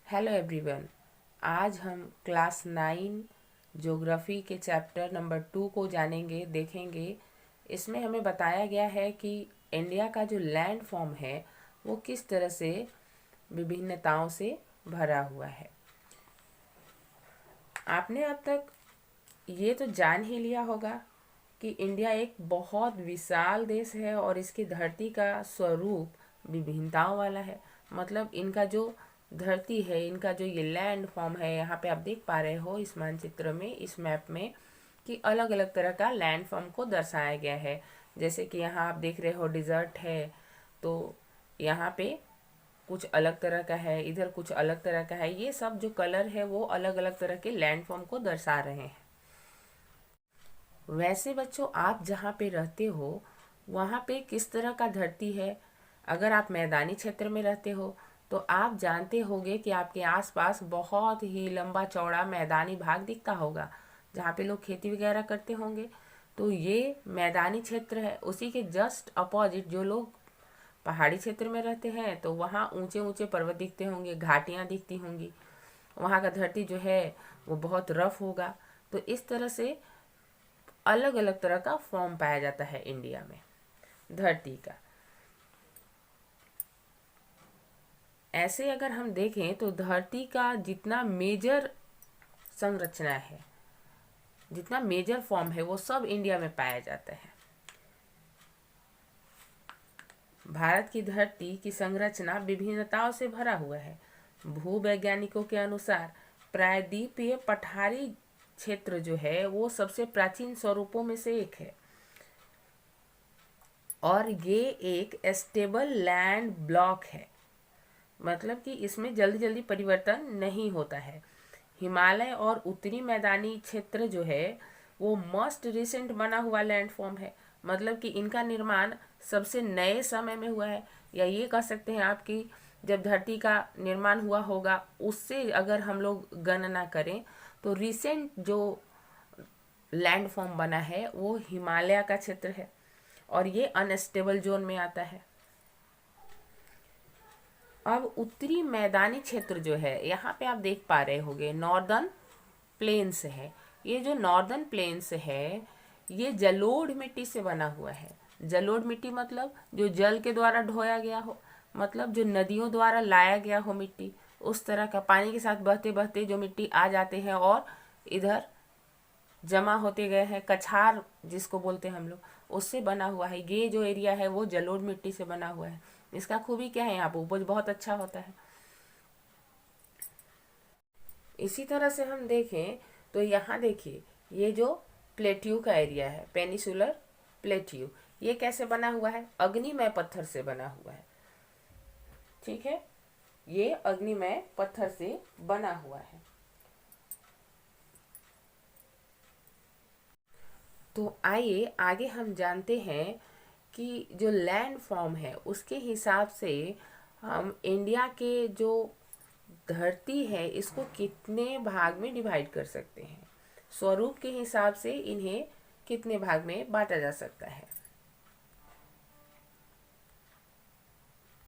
Hello everyone. आज हम class 9 geography के चैप्टर नंबर 2 को जानेंगे, देखेंगे। इसमें हमें बताया गया है कि इंडिया का जो लैंड फॉर्म है वो किस तरह से विभिन्नताओं से भरा हुआ है। आपने अब तक ये तो जान ही लिया होगा कि इंडिया एक बहुत विशाल देश है और इसकी धरती का स्वरूप विभिन्नताओं वाला है। मतलब इनका जो धरती है, इनका जो ये लैंड फॉर्म है, यहाँ पे आप देख पा रहे हो इस मानचित्र में, इस मैप में, कि अलग अलग तरह का लैंड फॉर्म को दर्शाया गया है। जैसे कि यहाँ आप देख रहे हो डिजर्ट है, तो यहाँ पे कुछ अलग तरह का है, इधर कुछ अलग तरह का है। ये सब जो कलर है वो अलग अलग तरह के लैंड फॉर्म को दर्शा रहे हैं। वैसे बच्चों, आप जहाँ पे रहते हो वहाँ पे किस तरह का धरती है? अगर आप मैदानी क्षेत्र में रहते हो तो आप जानते होंगे कि आपके आसपास बहुत ही लंबा चौड़ा मैदानी भाग दिखता होगा जहाँ पे लोग खेती वगैरह करते होंगे। तो ये मैदानी क्षेत्र है। उसी के जस्ट अपोजिट जो लोग पहाड़ी क्षेत्र में रहते हैं तो वहाँ ऊंचे ऊंचे पर्वत दिखते होंगे, घाटियाँ दिखती होंगी। वहाँ का धरती जो है वो बहुत रफ होगा। तो इस तरह से अलग अलग तरह का फॉर्म पाया जाता है इंडिया में धरती का। ऐसे अगर हम देखें तो धरती का जितना मेजर संरचना है, जितना मेजर फॉर्म है, वो सब इंडिया में पाया जाता है। भारत की धरती की संरचना विभिन्नताओं से भरा हुआ है। भूवैज्ञानिकों के अनुसार प्रायद्वीपीय पठारी क्षेत्र जो है वो सबसे प्राचीन स्वरूपों में से एक है और ये एक स्टेबल लैंड ब्लॉक है। मतलब कि इसमें जल्दी जल्दी परिवर्तन नहीं होता है। हिमालय और उत्तरी मैदानी क्षेत्र जो है वो मोस्ट रिसेंट बना हुआ लैंडफॉर्म है। मतलब कि इनका निर्माण सबसे नए समय में हुआ है, या ये कह सकते हैं आप कि जब धरती का निर्माण हुआ होगा उससे अगर हम लोग गणना करें तो रिसेंट जो लैंडफॉर्म बना है वो हिमालय का क्षेत्र है और ये अनस्टेबल जोन में आता है। अब उत्तरी मैदानी क्षेत्र जो है, यहाँ पे आप देख पा रहे होंगे नॉर्दर्न प्लेन्स है। ये जो नॉर्दर्न प्लेन्स है ये जलोढ़ मिट्टी से बना हुआ है। जलोढ़ मिट्टी मतलब जो जल के द्वारा ढोया गया हो, मतलब जो नदियों द्वारा लाया गया हो मिट्टी, उस तरह का पानी के साथ बहते बहते जो मिट्टी आ जाते हैं और इधर जमा होते गए हैं, कछार जिसको बोलते हैं हम लोग, उससे बना हुआ है। ये जो एरिया है वो जलोढ़ मिट्टी से बना हुआ है। इसका खूबी क्या है, यहाँ पर उपज बहुत अच्छा होता है। इसी तरह से हम देखें तो यहाँ देखिए ये जो प्लेट्यू का एरिया है, पेनिसुलर प्लेट्यू, ये कैसे बना हुआ है? अग्निमय पत्थर से बना हुआ है। ठीक है, ये अग्निमय पत्थर से बना हुआ है। तो आइए आगे हम जानते हैं कि जो लैंड फॉर्म है उसके हिसाब से हम इंडिया के जो धरती है इसको कितने भाग में डिवाइड कर सकते हैं, स्वरूप के हिसाब से इन्हें कितने भाग में बांटा जा सकता है।